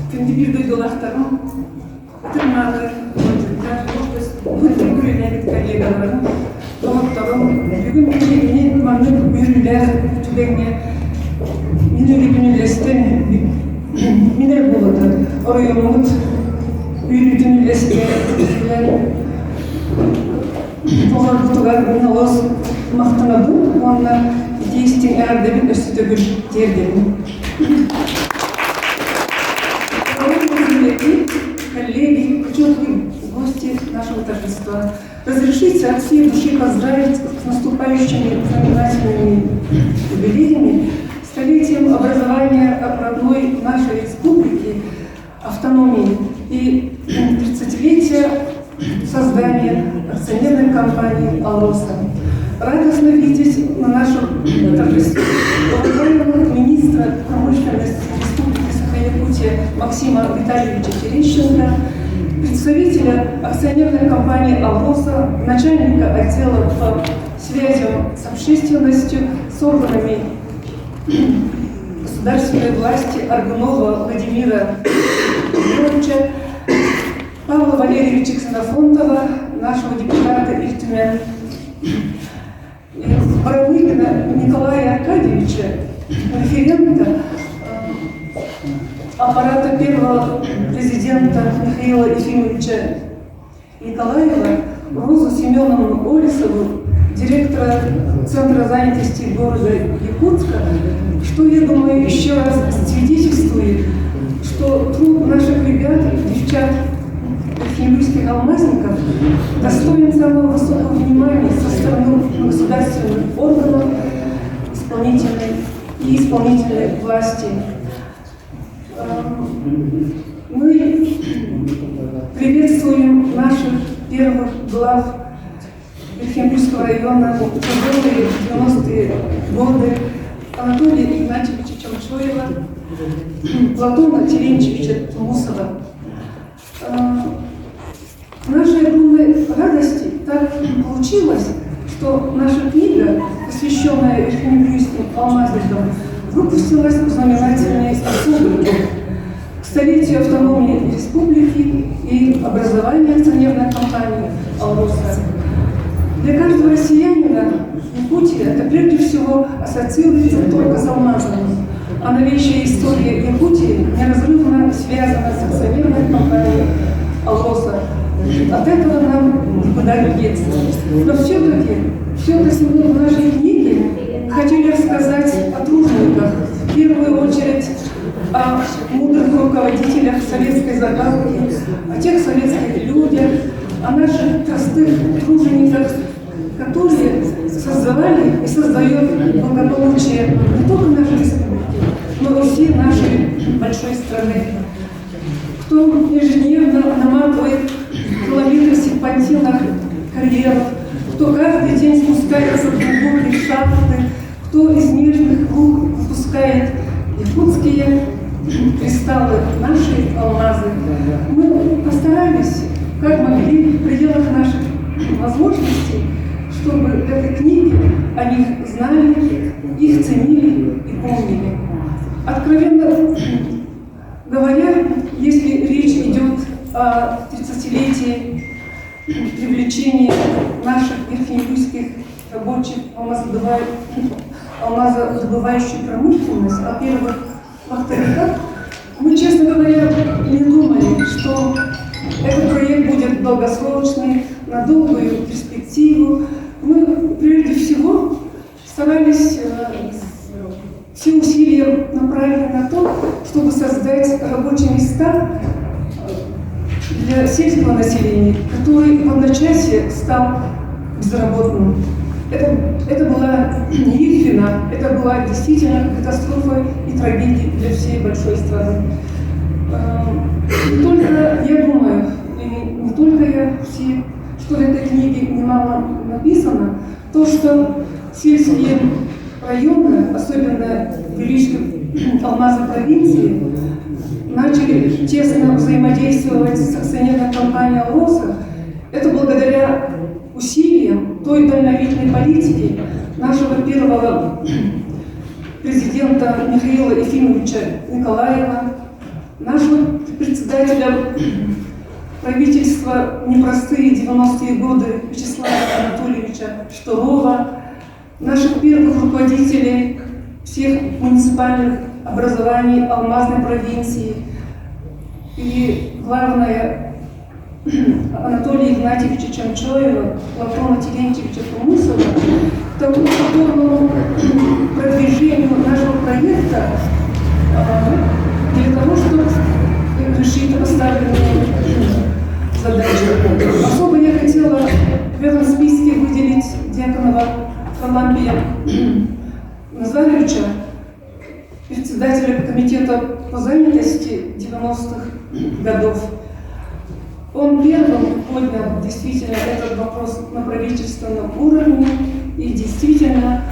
Күндү долақтарым, тырнағы, күрінәлік коллегаларым, доғыттарым, бүгін кеміне маңның үйірілер түбеңе менің дүниелестен менер болады. Орайымыз үйірі дүниелестен оғар бұтығар мен олыз мақтанадым, онына дейістен әрдебін өсті гүл дердемін. Коллеги, почетные гости нашего торжества, разрешите от всей души поздравить с наступающими знаменательными юбилеями, столетием образования родной нашей республики, автономии и 30-летия создания акционерной компании «Алроса». Радостно видеть на нашем торжестве уважаемого министра промышленности Республики Саха-Якутия Максима Витальевича Терещенко, представителя акционерной компании «Алроса», начальника отдела по связям с общественностью, с органами государственной власти Аргунова Владимира Егоровича, Павла Валерьевича Ксенофонтова, нашего депутата Ильтюмян, Барамыкина Николая Аркадьевича, референта аппарата первого президента Михаила Ефимовича Николаева, Розу Семеновну Олесову, директора Центра занятости города Якутска, что, я думаю, еще раз свидетельствует, что труд наших ребят, девчат, ефимовских алмазников достоин самого высокого внимания со стороны государственных органов исполнительной власти. Мы приветствуем наших первых глав Ефимовского района в тяжелые 90-е годы Анатолия Игнатьевича Чамчоева, Платона Терентьевича Тумусова. Нашей огромной радости так получилось, что наша книга, посвященная ефимовским алмазникам, выпустилась в знаменательные заслуги к столетию автономии республики и образования акционерной компании «Алроса». Для каждого россиянина Якутия это прежде всего ассоциируется только с алмазами, а новейшая история Якутии неразрывно связана с акционерной компанией «Алроса». От этого нам никуда не деться. Но все-таки мы в нашей книге хотели рассказать о тружениках, в первую очередь о мудрых руководителях советской загадки, о тех советских людях, о наших простых тружениках, которые создавали и создают благополучие не только нашей республики, но и всей нашей большой страны. Кто ежедневно наматывает километры серпантинных карьеров, кто каждый день спускается в глубокие шахты, кто из нежных рук выпускает якутские кристаллы, наши алмазы. Мы постарались, как могли, в пределах наших возможностей, чтобы в этой книге о них знали, их ценили и помнили. Откровенно говоря, если речь идет о 30-летии привлечения наших ефимовских рабочих алмазодобывающей промышленности, о первых вахтовиках, мы, честно говоря, не думали, что этот проект будет долгосрочный, на долгую перспективу. Мы, прежде всего, старались все усилия направить на то, чтобы создать рабочие места для сельского населения, который в одночасье стал безработным. Это была не их вина, это была действительно катастрофа и трагедия для всей большой страны. Не только я думаю, и не только я, все, что в этой книге немало написано, то, что сельские районы, особенно Величской алмазной провинции, начали тесно взаимодействовать с акционерной компанией «Алроса». Это благодаря усилиям той дальновидной политики нашего первого президента Михаила Ефимовича Николаева, нашего председателя правительства непростые 90-е годы Вячеслава Анатольевича Штурова, наших первых руководителей всех муниципальных образований Алмазной провинции и, главное, Анатолия Игнатьевича Чамчоева, Платона Терентьевича Кумысова, к такому продвижению нашего проекта для того, чтобы решить поставленные задачи. Особо я хотела в этом списке выделить Дьяконова Харлампия Назаровича, председателя комитета по занятости 90-х годов. Он первым поднял действительно этот вопрос на правительственном уровне и действительно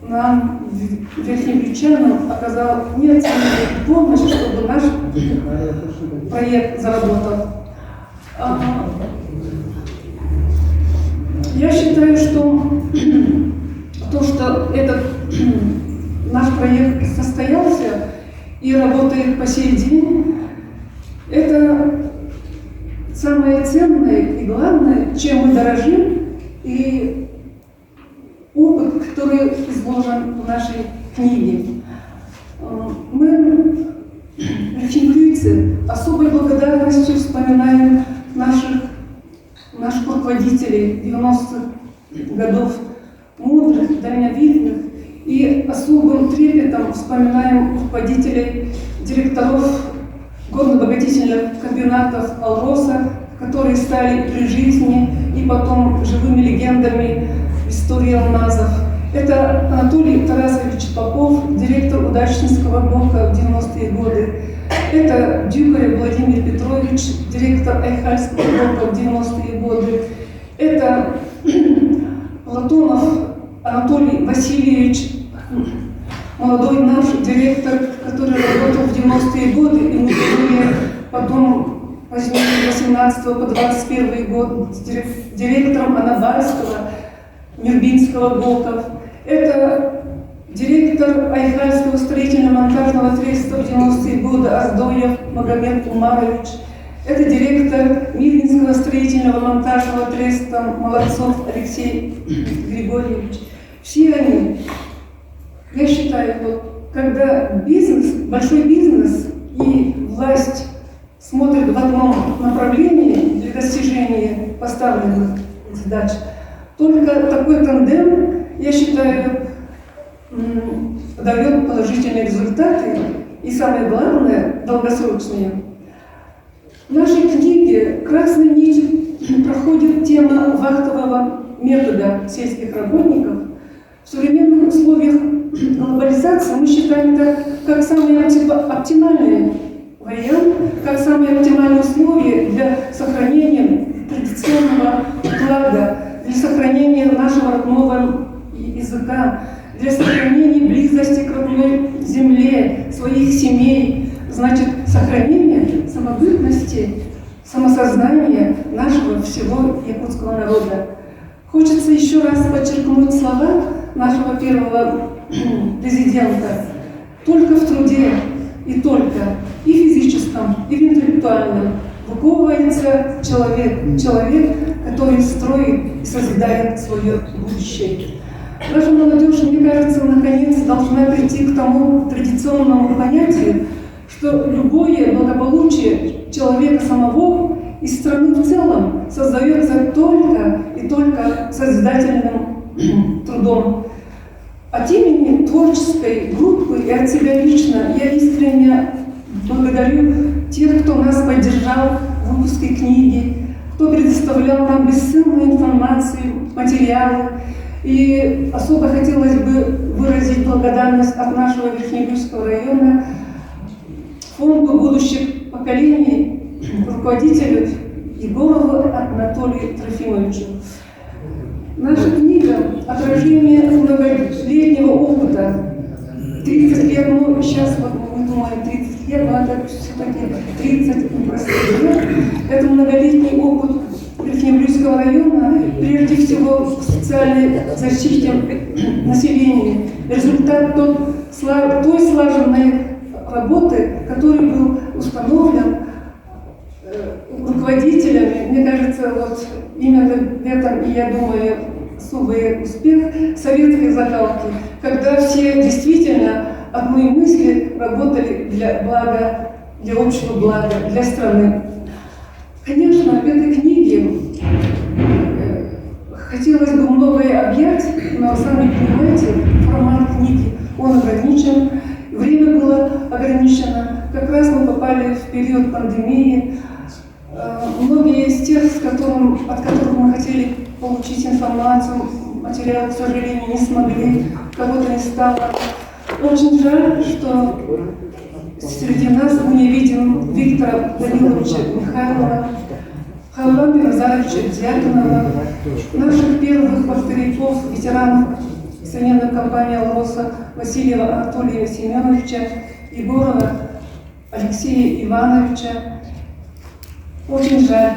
нам, верхнебрючанам, оказал неоценимую помощь, чтобы наш проект заработал. Я считаю, что то, что этот наш проект состоялся и работает по сей день, это самое ценное и главное, чем мы дорожим, и опыт, который изложен в нашей книге. Мы, речникийцы, особой благодарностью вспоминаем наших руководителей 90-х годов, мудрых, дальновидных, и особым трепетом вспоминаем руководителей, директоров горно-обогатительных комбинатов «Алроса», которые стали при жизни и потом живыми легендами в истории алмазов. Это Анатолий Тарасович Попов, директор Удачнинского блока в 90-е годы. Это Дюкарев Владимир Петрович, директор Айхальского блока в 90-е годы. Это Платонов Анатолий Васильевич, молодой наш директор, который работал в 90-е годы, и мы были потом возьмем 18 по 21 год директором Анабайского, Нюрбинского блоков. Это директор Айхальского строительно-монтажного треста в 90-е годы Аздоев Магомед Умарович. Это директор Мирнинского строительного монтажного треста Молодцов Алексей Григорьевич. Все они, я считаю, вот, когда бизнес, большой бизнес и власть смотрят в одном направлении для достижения поставленных задач, только такой тандем, я считаю, дает положительные результаты и, самое главное, долгосрочные. В нашей книге красной нитью проходит тема вахтового метода сельских работников. В современных условиях глобализации мы считаем это как самый оптимальный вариант, как самые оптимальные условия для сохранения традиционного уклада, для сохранения нашего родного языка, для сохранения близости к родной земле, своих семей, значит, сохранение самобытности, самосознания нашего всего якутского народа. Хочется еще раз подчеркнуть слова нашего первого президента. Только в труде и только, и физическом, и в интеллектуальном выковывается человек, который строит и созидает свое будущее. Наша молодежь, мне кажется, наконец должна прийти к тому традиционному понятию, что любое благополучие человека самого и страны в целом создается только и только созидательным трудом. От имени творческой группы и от себя лично я искренне благодарю тех, кто нас поддержал в выпуске книги, кто предоставлял нам бесценную информацию, материалы. И особо хотелось бы выразить благодарность от нашего Верхнебрюжского района фонду будущих поколений, руководителю Егорову Анатолию Трофимовичу. Наша книга – отражение многолетнего опыта. 30 лет, ну сейчас вот мы думаем 30 лет, но это все-таки 30 непростых лет. Это многолетний опыт Верхнебрюжского района, прежде всего в социальной защите населения. Результат той слаженной работы, который был установлен руководителями. Мне кажется, вот именно в этом, и я думаю, особый успех советской закалки, когда все действительно одной мысли работали для блага, для общего блага, для страны. Конечно, в этой книге хотелось бы многое объять, но сами понимаете, формат книги, он ограничен, время было ограничено. Как раз мы попали в период пандемии. Многие из тех, от которых мы хотели получить информацию, материал, к сожалению, не смогли, кого-то не стало. Очень жаль, что среди нас мы не видим Виктора Даниловича Михайлова, Халила Миразаровича Дьяконова, наших первых повторяков, ветеранов акционерной компании «Алроса» Васильева Анатолия Семеновича, Егорова Алексея Ивановича. Очень жаль.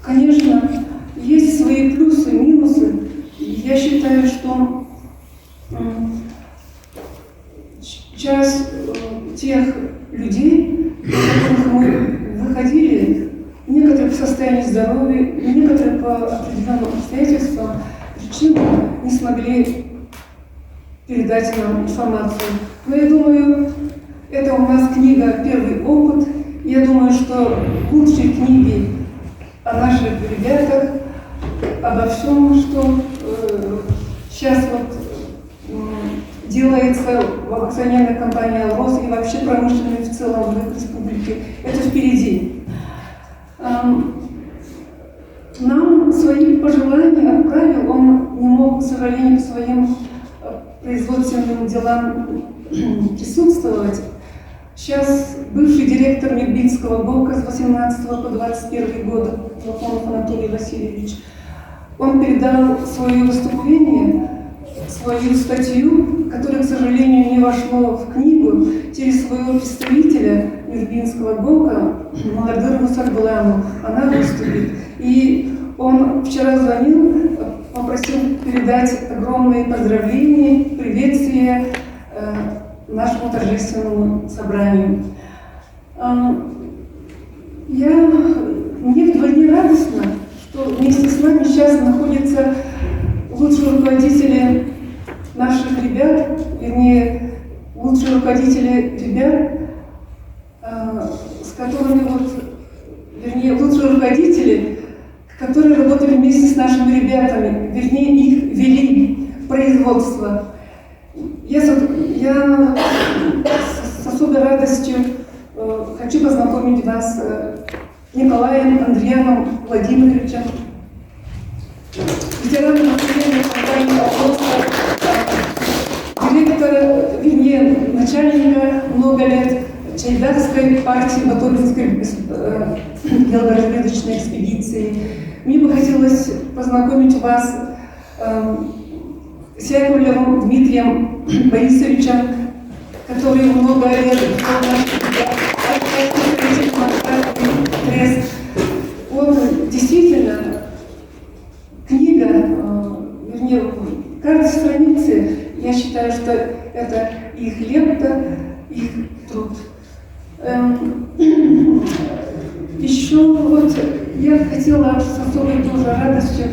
Конечно, есть свои плюсы, минусы. Я считаю, что часть тех людей, которых мы выходили, некоторые в состоянии здоровья, некоторые по определенным обстоятельствам, причинам не смогли передать нам информацию. Но я думаю, это у нас книга «Первый опыт». Я думаю, что лучшие книги о наших ребятах, обо всем, что сейчас делается в акционерной компании «Алрос» и вообще промышленной в целом в республике, это впереди. Нам свои пожелания отправил, он не мог, к сожалению, к своим производственным делам присутствовать. Сейчас бывший директор Нюрбинского ГОКа с 18 по 21 год, Лохонов Анатолий Васильевич, он передал свое выступление, свою статью, которая, к сожалению, не вошло в книгу, через своего представителя Нюрбинского ГОКа, Маладыру Сарбуламу, она выступит. И он вчера звонил, попросил передать огромные поздравления, приветствия нашему торжественному собранию. Мне вдвойне радостно, что вместе с нами сейчас находятся лучшие руководители наших ребят, вернее, лучшие руководители ребят, с которыми лучшие руководители, которые работали вместе с нашими ребятами, вернее, их вели в производство. Я с особой радостью хочу познакомить вас с Николаем Андреяном Владимировичем, ветераном акционерной компании «Алроса», директора, вернее, начальника много лет Чайдарской партии Батуринской геологоразведочной экспедиции. Мне бы хотелось познакомить вас с Яковлевым Дмитрием Борисовичем, который много лет вот действительно книга, вернее, каждой страницы, я считаю, что это их лепта, их труд. Еще вот я хотела с особой тоже радостью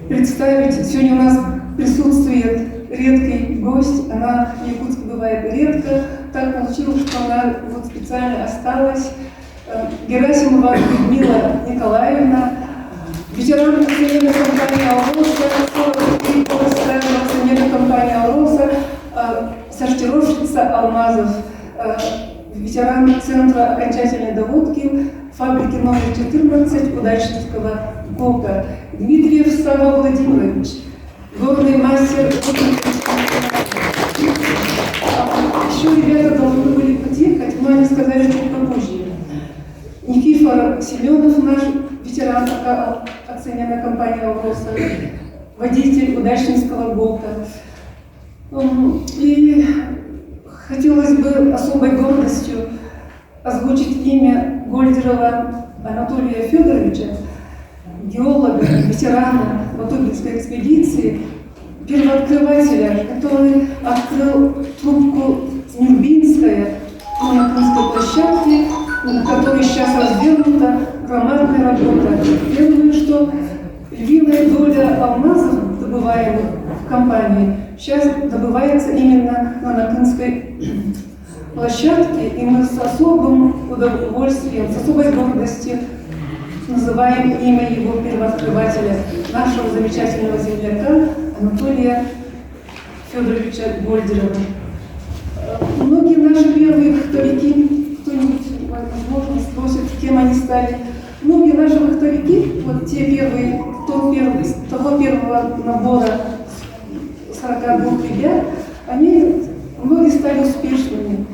представить, сегодня у нас присутствует редкий гость, она в Якутске бывает редко, так получилось, что она вот специально осталась. Герасимова Людмила Николаевна, ветеран акционерной компании «Алроса», акционерной компании «Алроса», сортировщица алмазов, ветеран Центра окончательной доводки фабрики номер 14 Удачнического ГОКа, Дмитриев Сава Владимирович, горный мастер. Еще ребята должны были подъехать, но они сказали чуть попозже. Никифор Семенов, наш ветеран акционерной компании «Алроса», водитель Удачнического ГОКа. И хотелось бы особой гордостью озвучить имя Гольдерова Анатолия Федоровича, геолога, ветерана Батуринской экспедиции, первооткрывателя, который открыл трубку Нюрбинская, Монотонской площадке, на которой сейчас развернута громадная работа. Я думаю, что львиная доля алмазов, добываемых в компании, сейчас добывается именно на Натынской площадке, и мы с особым удовольствием, с особой гордостью называем имя его первооткрывателя, нашего замечательного земляка Анатолия Федоровича Гольдерова. Многие наши первые вахтовики, кто-нибудь, возможно, спросит, кем они стали. Многие наши вахтовики, вот те первые, того первого набора 42 ребят, многие стали успешными.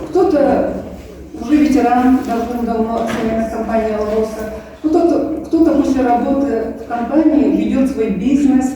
Кто-то уже ветеран, давно семейной компании «Алроса», кто-то после работы в компании ведет свой бизнес.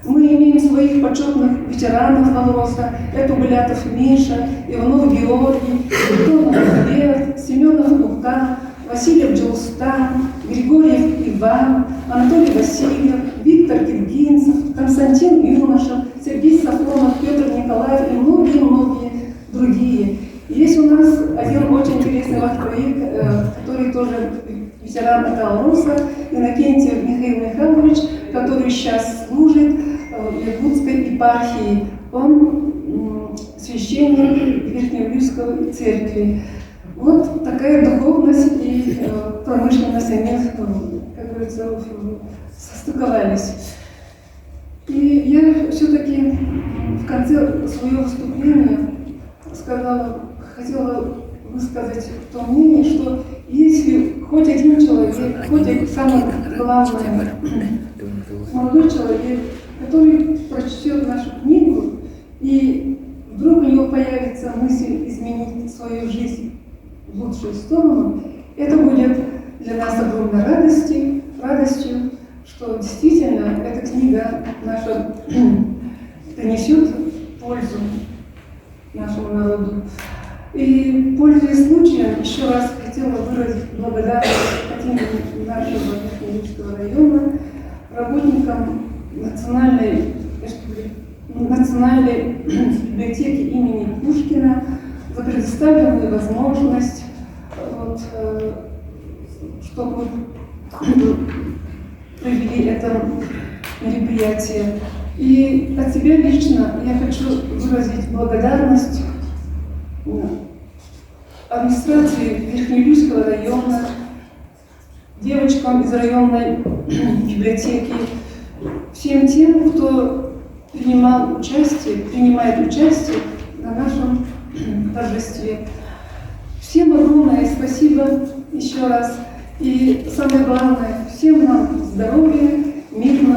Мы имеем своих почетных ветеранов «Алроса». Это Булятов Миша, Иванов Георгий, Антонов Глеб, Семенов Лука, Васильев Джоустан, Григорьев Иван, Анатолий Васильев, Виктор Киргинцев, Константин Юношев, Сергей Сафронов, Петр Николаев и многие-многие другие. Есть у нас один очень интересный вахтовик, который тоже ветеран «Алроса», Иннокентьев Михаил Михайлович, который сейчас служит в Иркутской епархии. Он священник Верхнеуральской церкви. Вот такая духовность и промышленность, они, как говорится, состыковались. И я все-таки в конце своего выступления хотела высказать то мнение, что если хоть один человек, хоть самый главный молодой человек, который прочтет нашу книгу, и вдруг у него появится мысль изменить свою жизнь в лучшую сторону, это будет для нас огромной радостью, что действительно эта книга наша принесет пользу нашему народу. И, пользуясь случаем, еще раз хотела выразить благодарность нашего Верхнеуральского района, работникам Национальной библиотеки имени Пушкина за предоставленную возможность, чтобы мы провели это мероприятие. И от себя лично я хочу выразить благодарность администрации Верхнеуральского района, девочкам из районной библиотеки, всем тем, кто принимает участие на нашем торжестве. Всем огромное спасибо еще раз. И самое главное, всем нам здоровья, мирного